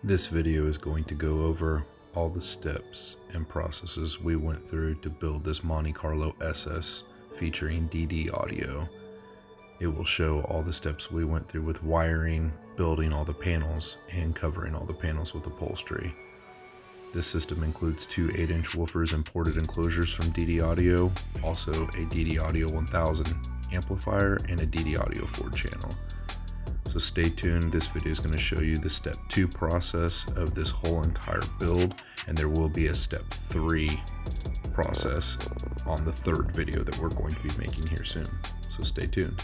This video is going to go over all the steps and processes we went through to build this Monte Carlo SS featuring Ddaudio. It will show all the steps we went through with wiring, building all the panels, and covering all the panels with upholstery. This system includes two 8-inch woofers imported enclosures from Ddaudio, also a Ddaudio 1000 amplifier, and a Ddaudio 4-channel. So stay tuned, this video is going to show you the step 2 process of this whole entire build, and there will be a step 3 process on the third video that we're going to be making here soon. So stay tuned.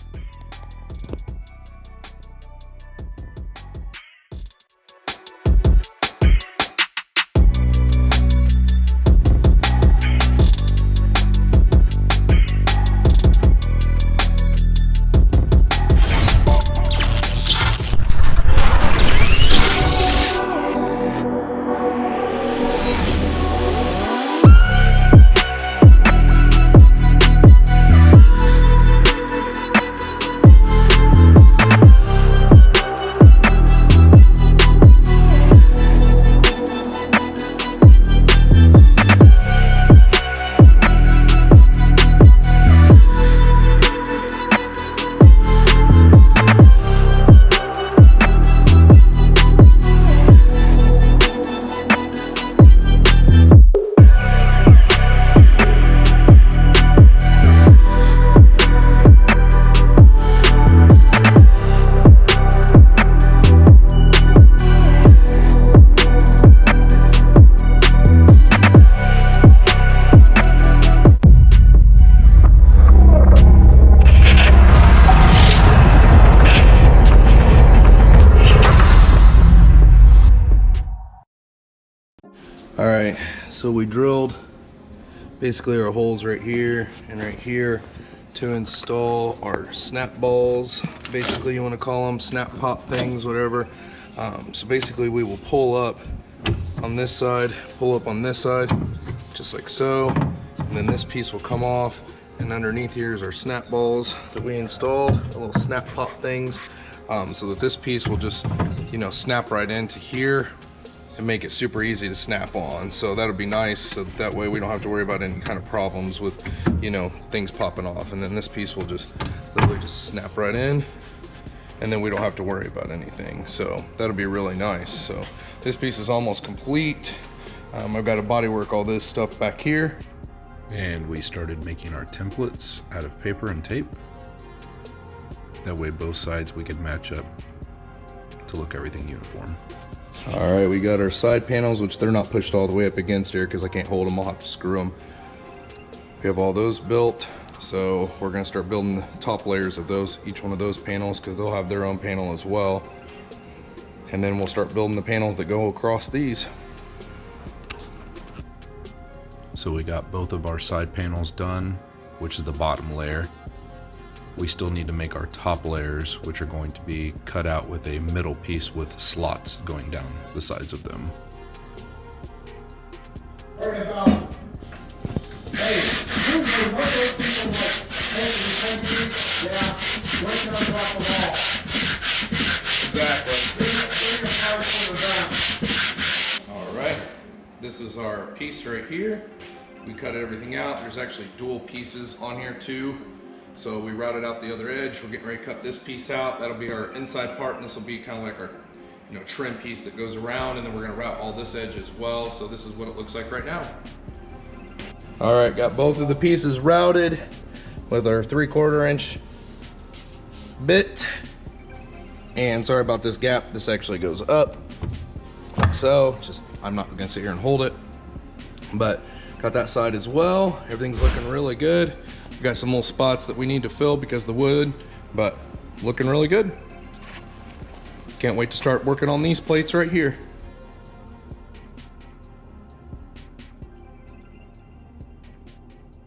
Alright, so we drilled basically our holes right here and right here to install our snap balls. Basically, you want to call them snap pop things, whatever. So basically we will pull up on this side, pull up on this side, just like so, and then this piece will come off, and underneath here is our snap balls that we installed, the little snap pop things, so that this piece will just, you know, snap right into here and make it super easy to snap on. So that'll be nice, so that way we don't have to worry about any kind of problems with, you know, things popping off. And then this piece will just literally just snap right in, and then we don't have to worry about anything. So that'll be really nice. So this piece is almost complete. I've got to bodywork all this stuff back here. And we started making our templates out of paper and tape. That way both sides we could match up to look everything uniform. All right, we got our side panels, which they're not pushed all the way up against here because I can't hold them. I'll have to screw them. We have all those built, so we're gonna start building the top layers of those, each one of those panels, because they'll have their own panel as well. And then we'll start building the panels that go across these. So we got both of our side panels done, which is the bottom layer. We still need to make our top layers, which are going to be cut out with a middle piece with slots going down the sides of them. Worry about, hey, usually what those people like taking the country, yeah, when can I drop them off? Exactly. Bring the parts from the ground. All right, this is our piece right here. We cut everything out. There's actually dual pieces on here too. So we routed out the other edge. We're getting ready to cut this piece out. That'll be our inside part, and this will be kind of like our, you know, trim piece that goes around, and then we're gonna route all this edge as well. So this is what it looks like right now. All right, got both of the pieces routed with our 3/4 inch bit. And sorry about this gap, this actually goes up. So just, I'm not gonna sit here and hold it, but got that side as well. Everything's looking really good. We got some little spots that we need to fill because of the wood, but looking really good. Can't wait to start working on these plates right here.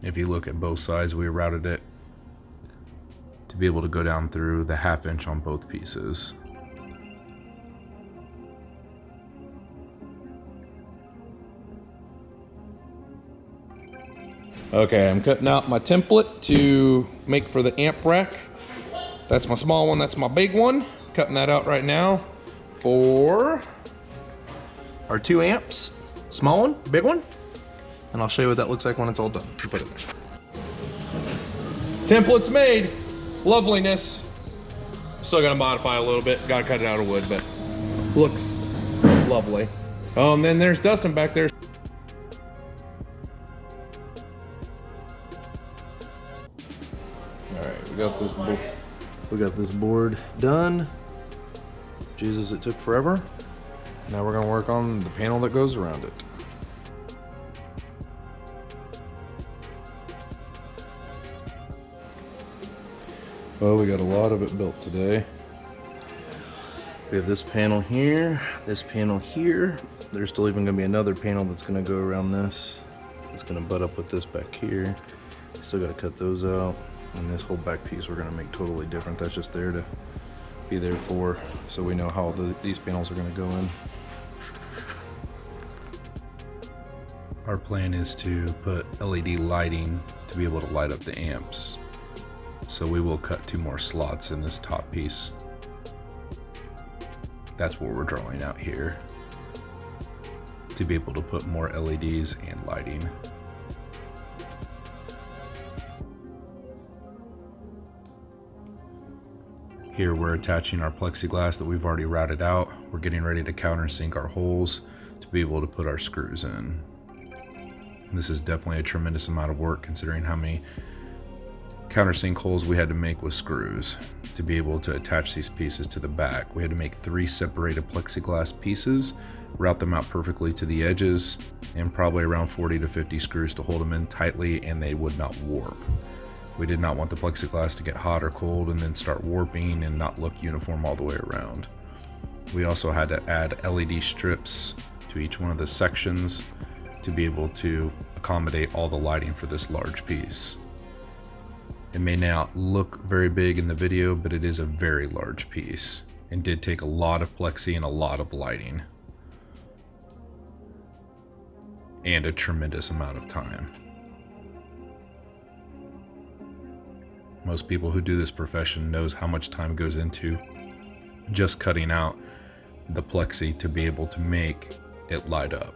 If you look at both sides, we routed it to be able to go down through the 1/2 inch on both pieces. Okay, I'm cutting out my template to make for the amp rack. That's my small one, that's my big one. Cutting that out right now for our 2 amps, small one, big one, and I'll show you what that looks like when it's all done. Put it there. Template's made. Loveliness. Still gotta modify a little bit. Gotta cut it out of wood, but looks lovely. Oh, and then there's Dustin back there. All right, we got this board done. Jesus, it took forever. Now we're gonna work on the panel that goes around it. Well, we got a lot of it built today. We have this panel here, this panel here. There's still even gonna be another panel that's gonna go around this. It's gonna butt up with this back here. Still gotta cut those out. And this whole back piece we're gonna make totally different. That's just there to be there for, so we know how these panels are gonna go in. Our plan is to put LED lighting to be able to light up the amps. So we will cut 2 more slots in this top piece. That's what we're drawing out here, to be able to put more LEDs and lighting. Here we're attaching our plexiglass that we've already routed out. We're getting ready to countersink our holes to be able to put our screws in. This is definitely a tremendous amount of work considering how many countersink holes we had to make with screws to be able to attach these pieces to the back. We had to make 3 separated plexiglass pieces, route them out perfectly to the edges, and probably around 40 to 50 screws to hold them in tightly and they would not warp. We did not want the plexiglass to get hot or cold and then start warping and not look uniform all the way around. We also had to add LED strips to each one of the sections to be able to accommodate all the lighting for this large piece. It may not look very big in the video, but it is a very large piece and did take a lot of plexi and a lot of lighting and a tremendous amount of time. Most people who do this profession knows how much time goes into just cutting out the plexi to be able to make it light up.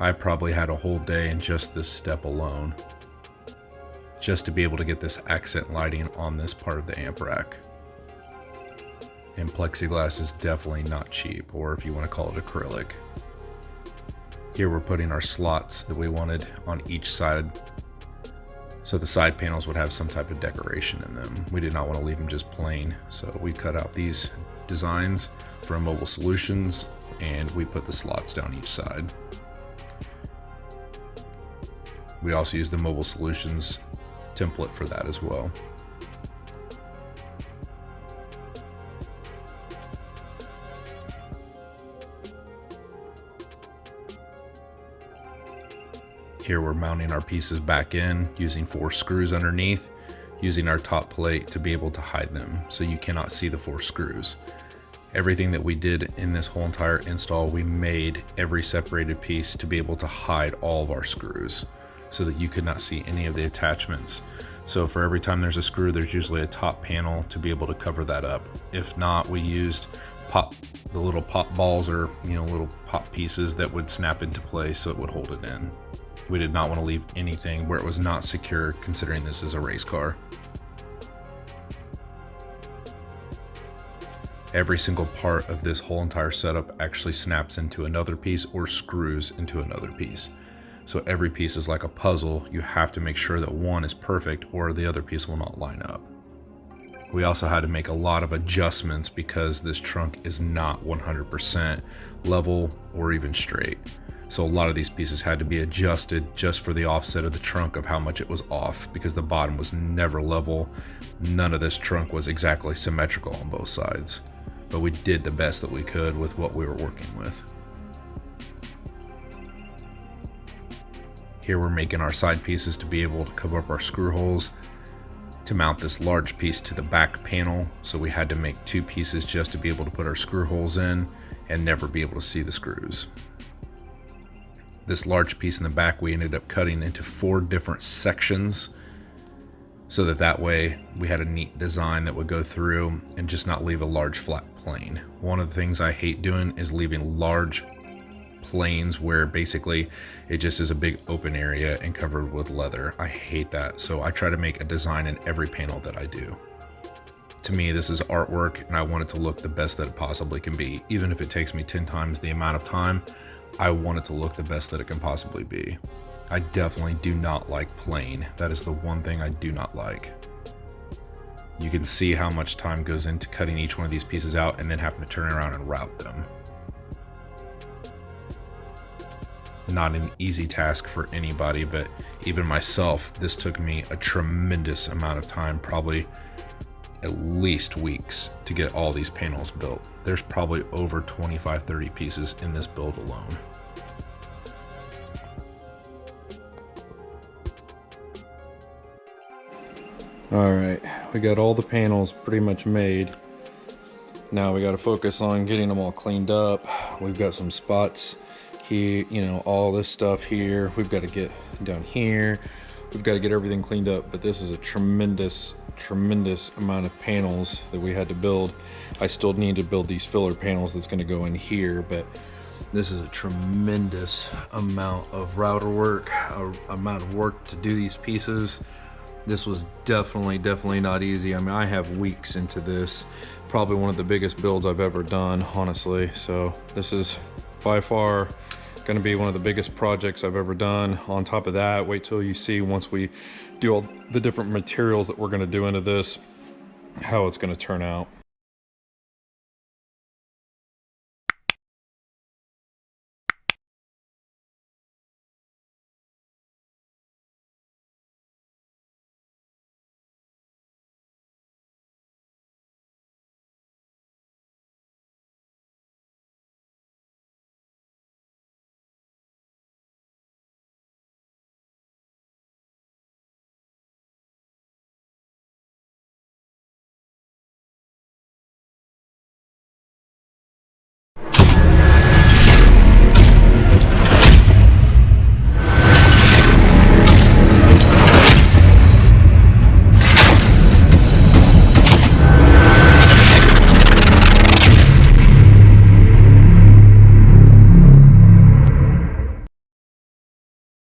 I probably had a whole day in just this step alone, just to be able to get this accent lighting on this part of the amp rack. And plexiglass is definitely not cheap, or if you want to call it acrylic. Here we're putting our slots that we wanted on each side, so the side panels would have some type of decoration in them. We did not want to leave them just plain, so we cut out these designs from Mobile Solutions and we put the slots down each side. We also used the Mobile Solutions template for that as well. Here we're mounting our pieces back in using 4 screws underneath, using our top plate to be able to hide them so you cannot see the 4 screws. Everything that we did in this whole entire install, we made every separated piece to be able to hide all of our screws so that you could not see any of the attachments. So for every time there's a screw, there's usually a top panel to be able to cover that up. If not, we used the little pop balls or little pop pieces that would snap into place so it would hold it in. We did not want to leave anything where it was not secure, considering this is a race car. Every single part of this whole entire setup actually snaps into another piece or screws into another piece. So every piece is like a puzzle. You have to make sure that one is perfect or the other piece will not line up. We also had to make a lot of adjustments because this trunk is not 100% level or even straight. So a lot of these pieces had to be adjusted just for the offset of the trunk of how much it was off, because the bottom was never level. None of this trunk was exactly symmetrical on both sides, but we did the best that we could with what we were working with. Here we're making our side pieces to be able to cover up our screw holes to mount this large piece to the back panel. So we had to make 2 pieces just to be able to put our screw holes in and never be able to see the screws. This large piece in the back we ended up cutting into 4 different sections so that way we had a neat design that would go through and just not leave a large flat plane. One of the things I hate doing is leaving large planes where basically it just is a big open area and covered with leather. I hate that. So I try to make a design in every panel that I do. To me, this is artwork, and I want it to look the best that it possibly can be. Even if it takes me 10 times the amount of time, I want it to look the best that it can possibly be. I definitely do not like plain. That is the one thing I do not like. You can see how much time goes into cutting each one of these pieces out and then having to turn around and route them. Not an easy task for anybody, but even myself, this took me a tremendous amount of time, probably at least weeks, to get all these panels built. There's probably over 25-30 pieces in this build alone. All right, we got all the panels pretty much made. Now we got to focus on getting them all cleaned up. We've got some spots here, you know, all this stuff here. We've got to get down here. We've got to get everything cleaned up, but this is a tremendous amount of panels that we had to build. I still need to build these filler panels that's going to go in here, but this is a tremendous amount of router work, amount of work to do these pieces. This was definitely not easy. I mean, I have weeks into this. Probably one of the biggest builds I've ever done, honestly. So this is by far going to be one of the biggest projects I've ever done. On top of that, wait till you see, once we do all the different materials that we're going to do into this, how it's going to turn out.